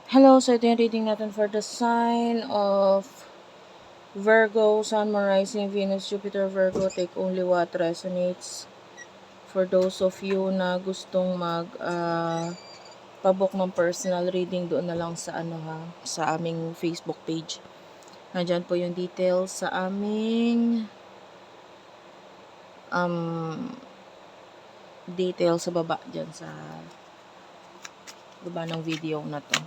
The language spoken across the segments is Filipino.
Hello, so ito yung reading natin for the sign of Virgo, Sun, Moon, Rising, Venus, Jupiter, Virgo. Take only what resonates. For those of you na gustong pabok ng personal reading, doon na lang sa sa aming Facebook page. Nandyan po yung details sa aming um, details sa baba, dyan sa baba ng video na to.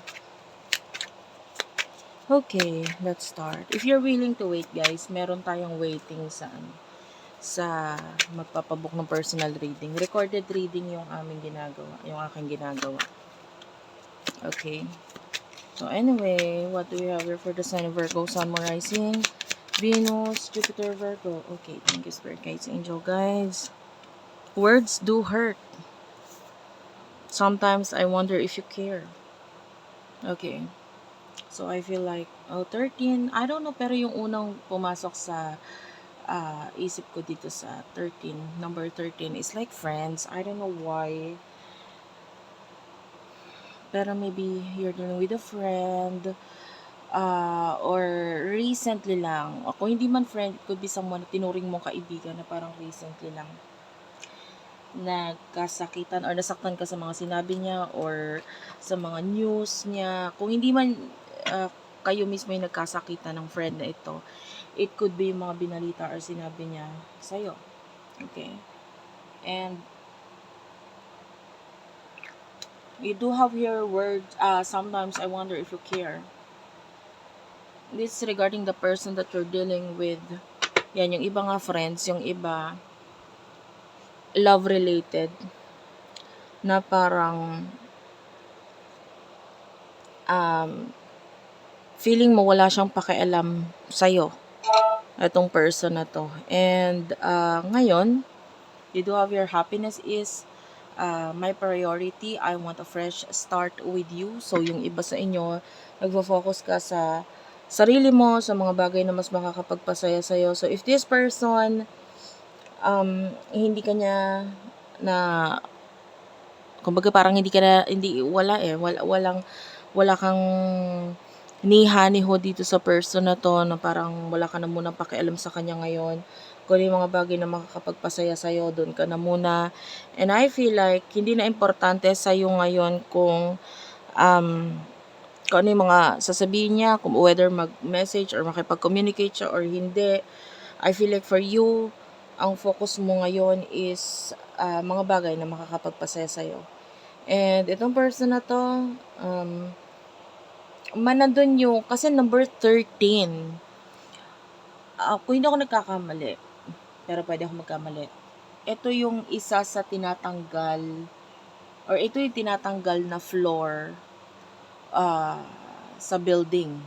Okay, let's start. If you're willing to wait, guys, meron tayong waiting sa magpapabook ng personal reading. Recorded reading yung aming ginagawa, yung aking ginagawa. Okay. So anyway, what do we have here for the sign of Virgo, Sun, Moon, Rising, Venus, Jupiter, Virgo. Okay, thank you, Spirit Guides, Angel Guides. Words do hurt. Sometimes I wonder if you care. Okay. So I feel like, 13, I don't know, pero yung unang pumasok sa isip ko dito sa 13, number 13 is like friends. I don't know why. Pero maybe you're dealing with a friend, or recently lang. O kung hindi man friend, it could be someone na tinuring mong kaibigan na parang recently lang nagkasakitan or nasaktan ka sa mga sinabi niya or sa mga news niya. Kung hindi man kayo mismo yung nagkasakitan ng friend na ito, it could be yung mga binalita or sinabi niya sa'yo. Okay? And you do have your words. Sometimes I wonder if you care. This is regarding the person that you're dealing with. Yan, yung iba nga friends, yung iba love related na parang um, feeling mo wala siyang pakialam sa'yo, itong person na to. And ngayon, you do have your happiness is my priority. I want a fresh start with you. So, yung iba sa inyo, nagfo-focus ka sa sarili mo, sa mga bagay na mas makakapagpasaya sa'yo. So, if this person, hindi ka niya na, kumbaga parang hindi ka na, hindi, wala kang ni-honey-ho dito sa person na to, na parang wala ka na munang pakialam sa kanya ngayon. Kung ano yung mga bagay na makakapagpasaya sa'yo, doon ka na muna. And I feel like, hindi na importante sa'yo ngayon um, kung ano yung mga sasabihin niya, kung whether mag-message or makipag-communicate siya or hindi. I feel like for you, ang focus mo ngayon is mga bagay na makakapagpasaya sa'yo. And itong person na to, manandun yung, kasi number 13, kung hindi ako nagkakamali, pero pwede ako magkamali, ito yung isa sa tinatanggal, or ito yung tinatanggal na floor sa building.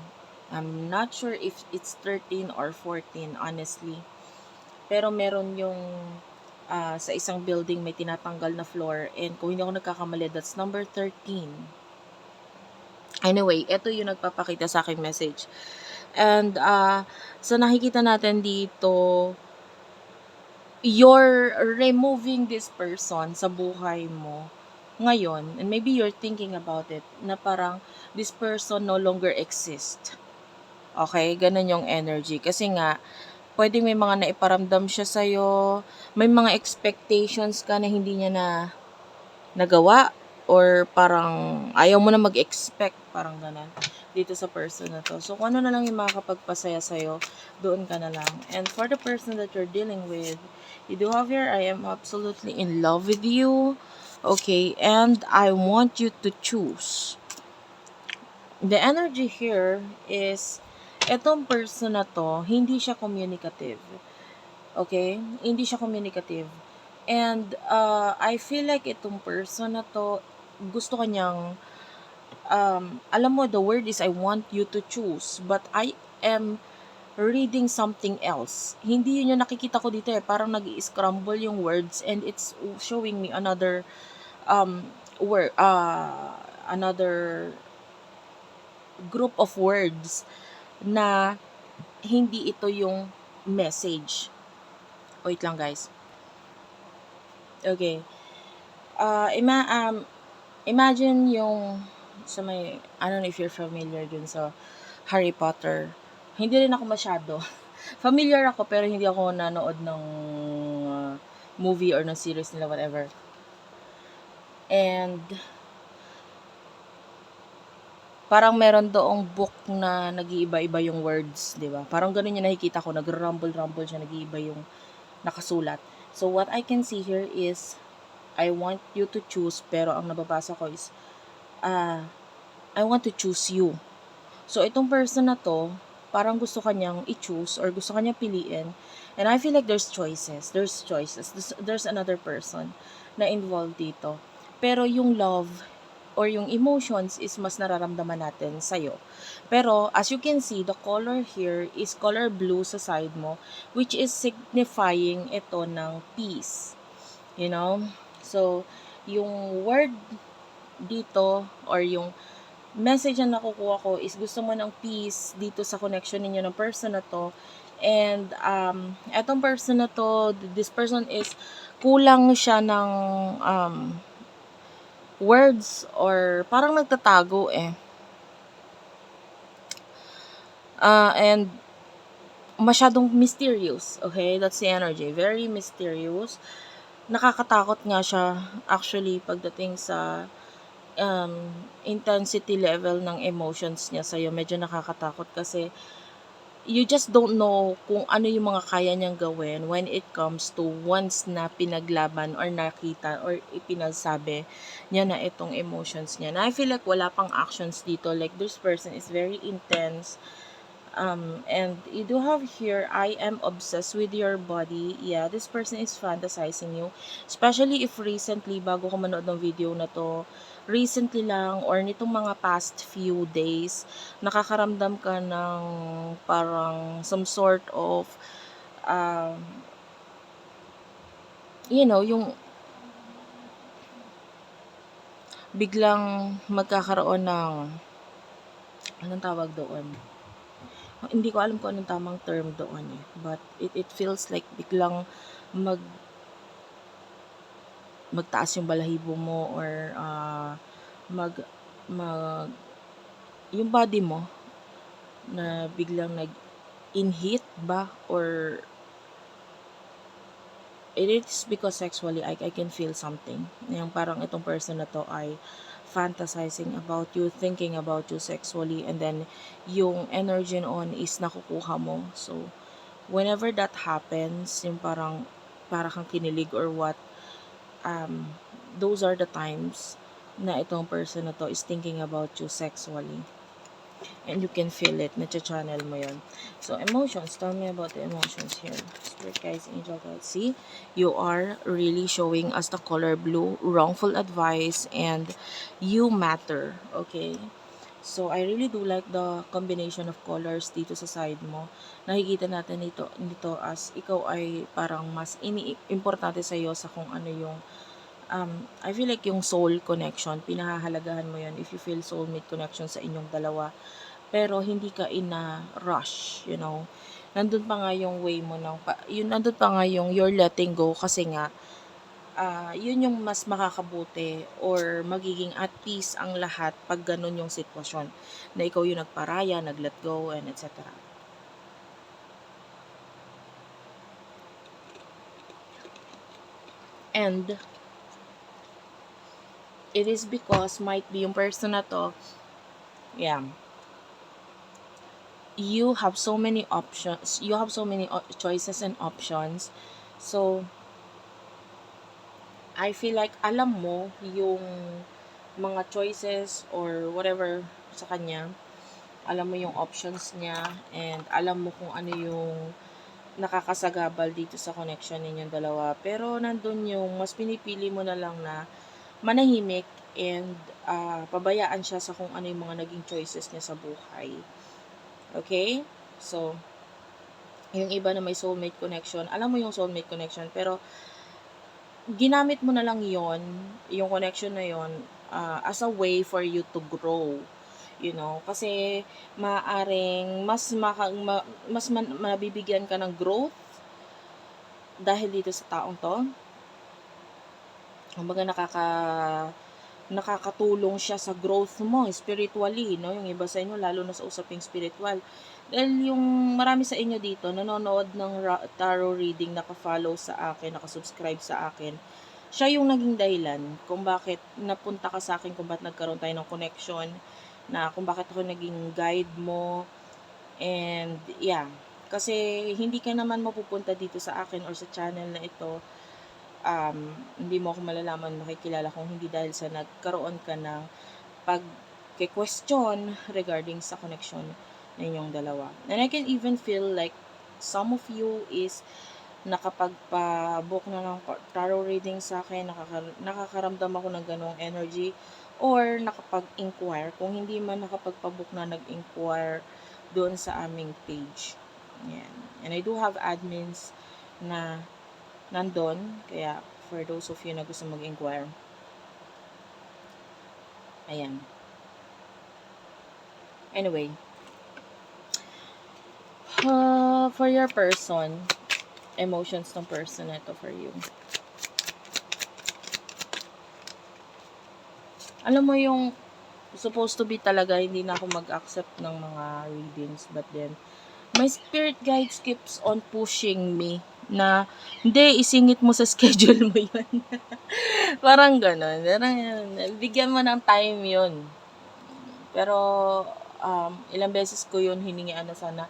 I'm not sure if it's 13 or 14, honestly. Pero meron yung sa isang building may tinatanggal na floor, and kung hindi ako nagkakamali, that's number 13. Anyway, ito yung nagpapakita sa aking message. And so nakikita natin dito, you're removing this person sa buhay mo ngayon, and maybe you're thinking about it, na parang this person no longer exists. Okay? Ganun yung energy. Kasi nga, pwedeng may mga naiparamdam siya sa'yo, may mga expectations ka na hindi niya na nagawa, or parang ayaw mo na mag-expect, parang ganun, dito sa person na to. So, kung ano na lang yung makakapagpasaya sa'yo, doon ka na lang. And for the person that you're dealing with, you do have here, I am absolutely in love with you. Okay, and I want you to choose. The energy here is, etong person na to, hindi siya communicative. Okay? Hindi siya communicative. And I feel like itong person na to, gusto kanyang, alam mo, the word is I want you to choose. But I am reading something else. Hindi yun yung nakikita ko dito eh. Parang nag-i-scramble yung words, and it's showing me another word, another group of words na hindi ito yung message. Wait lang, guys. Okay. Imagine yung sa may, I don't know if you're familiar dun sa Harry Potter. Hindi rin ako masyado. Familiar ako pero hindi ako nanood ng movie or ng series nila, whatever. And parang meron doong book na nag-iiba-iba yung words, di ba? Parang ganun yung nakikita ko, nag-rumble-rumble siya, nag-iiba yung nakasulat. So what I can see here is, I want you to choose, pero ang nababasa ko is, I want to choose you. So itong person na to, parang gusto kanyang i-choose or gusto kanyang piliin. And I feel like there's choices. There's choices. There's another person na involved dito. Pero yung love or yung emotions is mas nararamdaman natin sa'yo. Pero as you can see, the color here is color blue sa side mo, which is signifying ito ng peace. You know? So, yung word dito or yung message na nakukuha ko is gusto mo ng peace dito sa connection ninyo ng person na to. And etong person na to, this person is kulang siya ng words or parang nagtatago eh. And masyadong mysterious, okay? That's the energy. Very mysterious. Nakakatakot nga siya actually pagdating sa intensity level ng emotions niya sa'yo. Medyo nakakatakot kasi you just don't know kung ano yung mga kaya niyang gawin when it comes to once na pinaglaban or nakita or ipinasabi niya na itong emotions niya. Na I feel like wala pang actions dito. Like this person is very intense. And you do have here, I am obsessed with your body. Yeah, this person is fantasizing you. Especially if recently, bago ko manood ng video na to, recently lang or nitong mga past few days, nakakaramdam ka ng parang some sort of, yung biglang magkakaroon ng, anong tawag doon? Hindi ko alam kung anong tamang term doon eh. But it feels like biglang magtaas yung balahibo mo or mag yung body mo na biglang nag-inhit ba or it is because sexually I can feel something. Yung parang itong person na to ay fantasizing about you, thinking about you sexually, and then yung energy on is nakukuha mo. So whenever that happens, yung parang kang kinilig or what, those are the times na itong person na to is thinking about you sexually. And you can feel it, na-channel mo yun. So, emotions, tell me about the emotions here. Spirit guides, angel guides. See, you are really showing us the color blue, wrongful advice, and you matter, okay? So, I really do like the combination of colors dito sa side mo. Nakikita natin nito as ikaw ay parang mas importante sa'yo sa kung ano yung I feel like yung soul connection, pinahahalagahan mo yun if you feel soulmate connection sa inyong dalawa. Pero hindi ka rush, Nandun pa nga yung way mo nandun pa nga yung you're letting go kasi nga, yun yung mas makakabuti or magiging at peace ang lahat pag ganun yung sitwasyon. Na ikaw yung nagparaya, nag-let go, and etc. And it is because might be yung person na to, yeah, you have so many options, you have so many choices and options. So, I feel like alam mo yung mga choices or whatever sa kanya. Alam mo yung options niya and alam mo kung ano yung nakakasagabal dito sa connection ninyong dalawa. Pero nandun yung mas pinipili mo na lang na manahimik and pabayaan siya sa kung ano yung mga naging choices niya sa buhay. Okay? So, yung iba na may soulmate connection, alam mo yung soulmate connection, pero ginamit mo na lang yung connection na yon as a way for you to grow. Kasi maaring mas mabibigyan ka ng growth dahil dito sa taong to. Kumbaga nakakatulong siya sa growth mo spiritually, no? Yung iba sa inyo, lalo na sa usaping spiritual. Dahil yung marami sa inyo dito, nanonood ng tarot reading, naka-follow sa akin, naka-subscribe sa akin, siya yung naging dahilan kung bakit napunta ka sa akin, kung bakit nagkaroon tayo ng connection, na kung bakit ako naging guide mo, and yeah, kasi hindi ka naman mapupunta dito sa akin or sa channel na ito, hindi mo ako malalaman, makikilala kung hindi dahil sa nagkaroon ka ng pag-question regarding sa connection ninyong dalawa. And I can even feel like some of you is nakapagpa-book na ng tarot reading sa akin, nakakaramdam ako ng ganong energy, or nakapag-inquire, kung hindi man nakapagpa-book na, nag-inquire doon sa aming page. Yan. And I do have admins na nandun, kaya for those of you na gusto mag-inquire, ayan. Anyway, for your person, emotions ng person na ito for you. Alam mo yung supposed to be talaga, hindi na ako mag-accept ng mga readings, but then my spirit guides keeps on pushing me na hindi, isingit mo sa schedule mo yun. Parang ganon. Parang, bigyan mo ng time yun. Pero ilang beses ko yun hiningian na sana,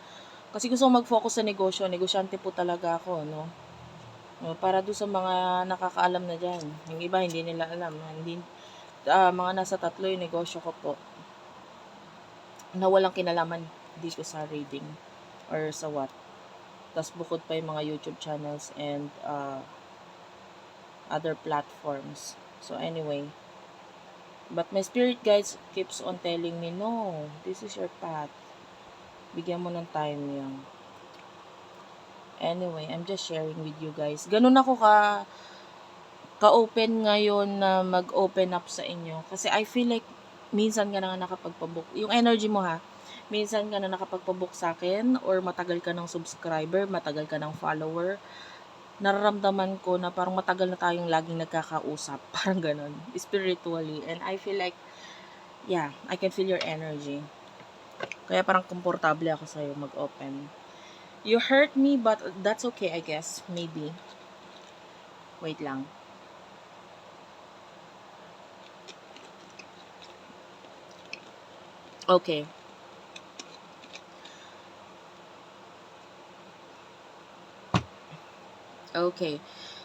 kasi gusto ko mag-focus sa negosyo. Negosyante po talaga ako, no? Para doon sa mga nakakaalam na dyan. Yung iba, hindi nila alam. Hindi, mga nasa 3 yung negosyo ko po, na walang kinalaman dito sa reading or sa what. Tapos bukod pa yung mga YouTube channels and other platforms. So anyway, but my spirit guides keeps on telling me, no, this is your path. Bigyan mo ng time yan. Anyway, I'm just sharing with you guys. Ganun ako ka-open ngayon na mag-open up sa inyo. Kasi I feel like minsan ka na nakapagpabook. Yung energy mo ha, minsan ka na nakapagpabook sa akin, or matagal ka ng subscriber, matagal ka ng follower. Nararamdaman ko na parang matagal na tayong laging nagkakausap. Parang ganun. Spiritually. And I feel like, yeah, I can feel your energy. Kaya parang komportable ako sa'yo mag-open. You hurt me, but that's okay, I guess. Maybe. Wait lang. Okay. Okay.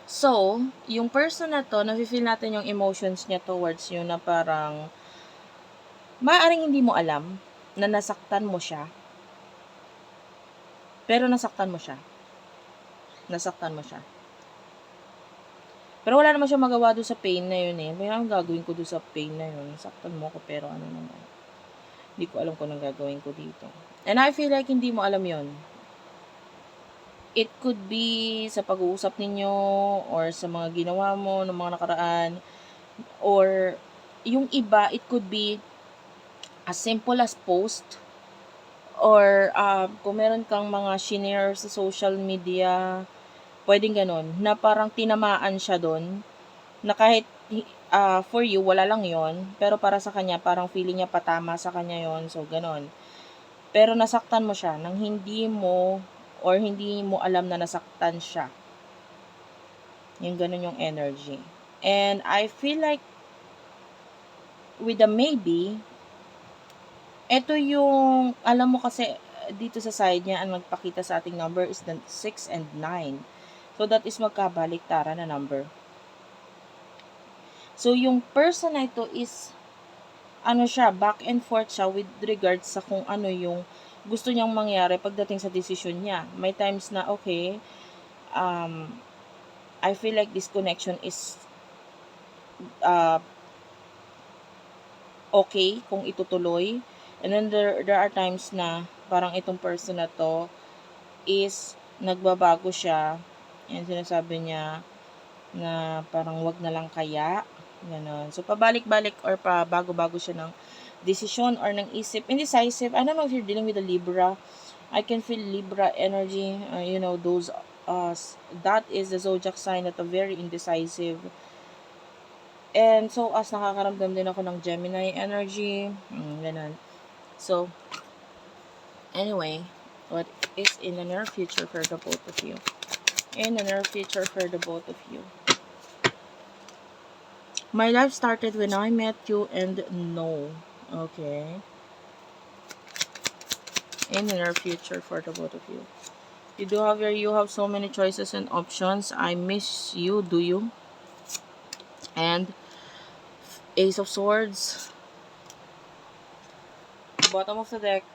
So, yung person na to, nafe-feel natin yung emotions niya towards you na parang maaaring hindi mo alam na nasaktan mo siya. Pero nasaktan mo siya. Nasaktan mo siya. Pero wala naman siya magawa doon sa pain na yun eh. May ang gagawin ko doon sa pain na yun. Nasaktan mo ko, pero ano naman. Hindi ko alam kung anong gagawin ko dito. And I feel like hindi mo alam yun. It could be sa pag-uusap ninyo, or sa mga ginawa mo ng mga nakaraan, or yung iba, it could be as simple as post, or kung meron kang mga shinare sa social media, pwedeng ganon, na parang tinamaan siya doon, na kahit for you, wala lang yon, pero para sa kanya, parang feeling niya patama sa kanya yon, so ganon. Pero nasaktan mo siya nang hindi mo, or hindi mo alam na nasaktan siya. Yung ganon yung energy. And I feel like, with the maybe, ito yung, alam mo kasi, dito sa side niya, ang magpakita sa ating number is the 6 and 9. So, that is magkabaliktaran na number. So, yung person na ito is, ano siya, back and forth siya with regards sa kung ano yung gusto niyang mangyari pagdating sa decision niya. May times na, okay, I feel like this connection is okay kung itutuloy. And then there are times na parang itong person na to is nagbabago siya. And sinasabi niya na parang wag na lang kaya. Ganon. So, pabalik-balik or pabago-bago siya ng decision or ng isip. Indecisive. I don't know if you're dealing with a Libra. I can feel Libra energy. You know, those, that is the zodiac sign that are very indecisive. And so, as nakakaramdam din ako ng Gemini energy. Ganun. So, anyway, what is in the near future for the both of you? In the near future for the both of you. My life started when I met you and no. Okay. In the near future for the both of you. You have so many choices and options. I miss you, do you? And Ace of Swords. Bottom of the deck.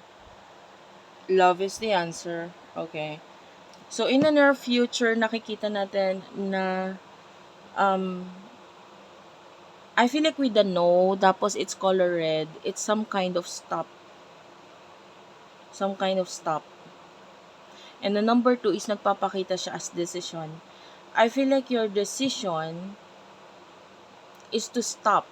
Love is the answer. Okay. So, in the near future, nakikita natin na um, I feel like with the no, tapos it's color red, it's some kind of stop. Some kind of stop. And the number 2 is nagpapakita siya as decision. I feel like your decision is to stop.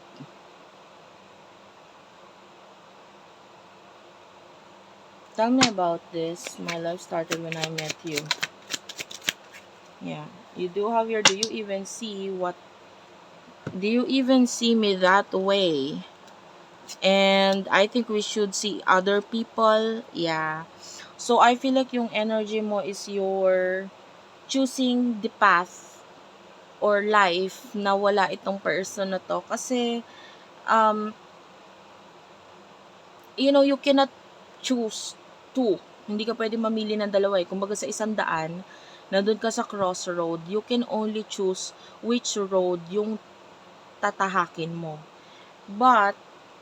Tell me about this. My life started when I met you. Yeah. You do have your, do you even see me that way? And I think we should see other people. Yeah. So, I feel like yung energy mo is your choosing the path or life na wala itong person na to. Kasi, um, you cannot choose two. Hindi ka pwede mamili ng dalawa eh. Kumbaga sa 100, nandun ka sa crossroad, you can only choose which road yung tatahakin mo. But,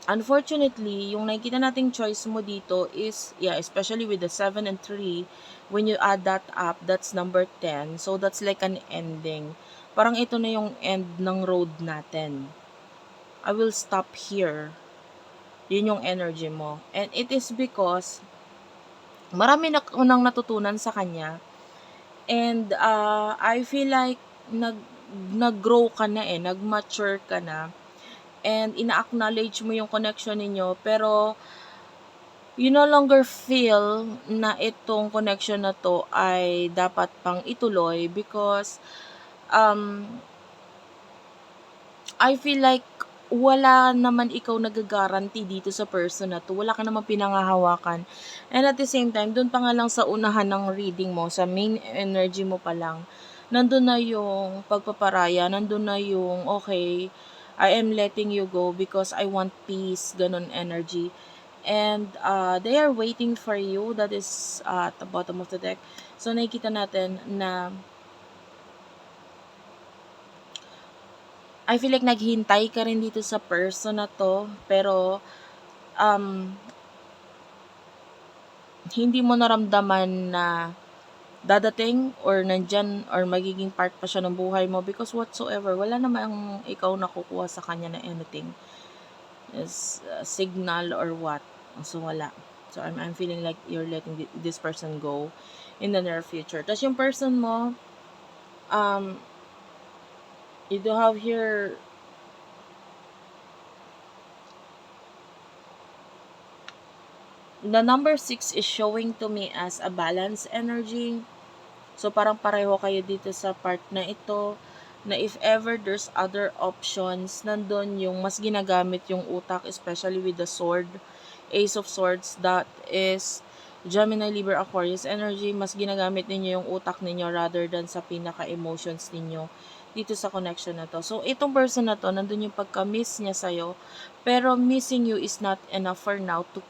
unfortunately, yung nakikita nating choice mo dito is, yeah, especially with the 7 and 3, when you add that up, that's number 10. So, that's like an ending. Parang ito na yung end ng road natin. I will stop here. Yun yung energy mo. And it is because, marami na unang natutunan sa kanya. And, I feel like, nag-grow ka na nag-mature ka na. And ina-acknowledge mo yung connection ninyo, pero you no longer feel na itong connection na to ay dapat pang ituloy because I feel like wala naman ikaw nagagaranty dito sa person na to. Wala ka naman pinangahawakan. And at the same time, dun pa nga lang sa unahan ng reading mo, sa main energy mo pa lang, nandun na yung pagpaparaya, nandun na yung, okay, I am letting you go because I want peace, ganun energy. And they are waiting for you. That is at the bottom of the deck. So, nakikita natin na I feel like naghintay ka rin dito sa person na to, pero hindi mo naramdaman na dadating or nandyan or magiging part pa siya ng buhay mo because whatsoever, wala namang ikaw nakukuha sa kanya na anything. Is signal or what. So, wala. So, I'm feeling like you're letting this person go in the near future. Tapos yung person mo, you do have here the number 6 is showing to me as a balanced energy. So, parang pareho kayo dito sa part na ito, na if ever there's other options, nandun yung mas ginagamit yung utak, especially with the sword, Ace of Swords, that is Gemini, Libra, Aquarius energy, mas ginagamit ninyo yung utak ninyo rather than sa pinaka-emotions ninyo dito sa connection na to. So, itong person na to, nandun yung pagka-miss niya sa'yo, pero missing you is not enough for now to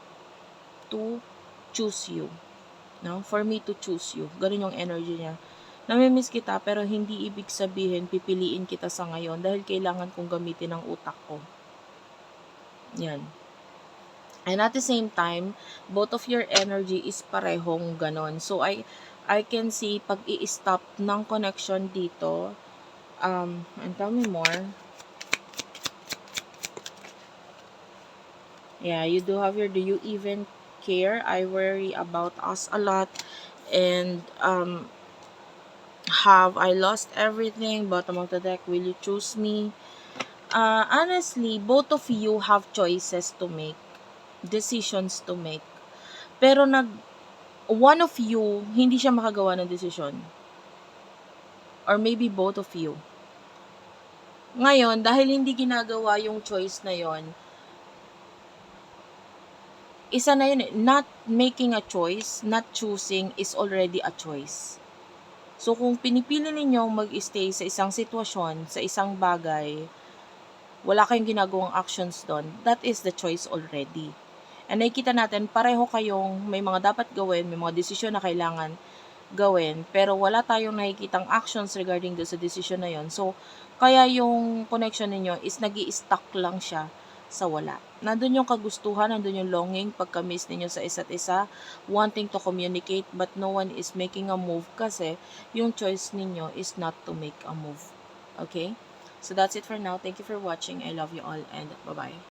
choose you. No? For me to choose you. Ganun yung energy niya. Namimiss kita pero hindi ibig sabihin pipiliin kita sa ngayon dahil kailangan kong gamitin ang utak ko. Yan. And at the same time, both of your energy is parehong ganon. So, I can see pag i-stop ng connection dito, and tell me more. Yeah, you do have your, do you even care? I worry about us a lot. And, have I lost everything? Bottom of the deck, will you choose me? Honestly, both of you have choices to make, decisions to make. Pero one of you, hindi siya makagawa ng decision. Or maybe both of you. Ngayon, dahil hindi ginagawa yung choice na yon, isa na yun, not making a choice, not choosing is already a choice. So, kung pinipili ninyong mag-stay sa isang sitwasyon, sa isang bagay, wala kayong ginagawang actions doon, that is the choice already. And nakikita natin, pareho kayong may mga dapat gawin, may mga desisyon na kailangan gawin, pero wala tayong nakikitang actions regarding do sa decision na yon. So, kaya yung connection ninyo is nag-i-stuck lang siya sa wala. Nandun yung kagustuhan, nandun yung longing, pagka-miss ninyo sa isa't isa, wanting to communicate, but no one is making a move kasi yung choice ninyo is not to make a move. Okay? So, that's it for now. Thank you for watching. I love you all and bye-bye.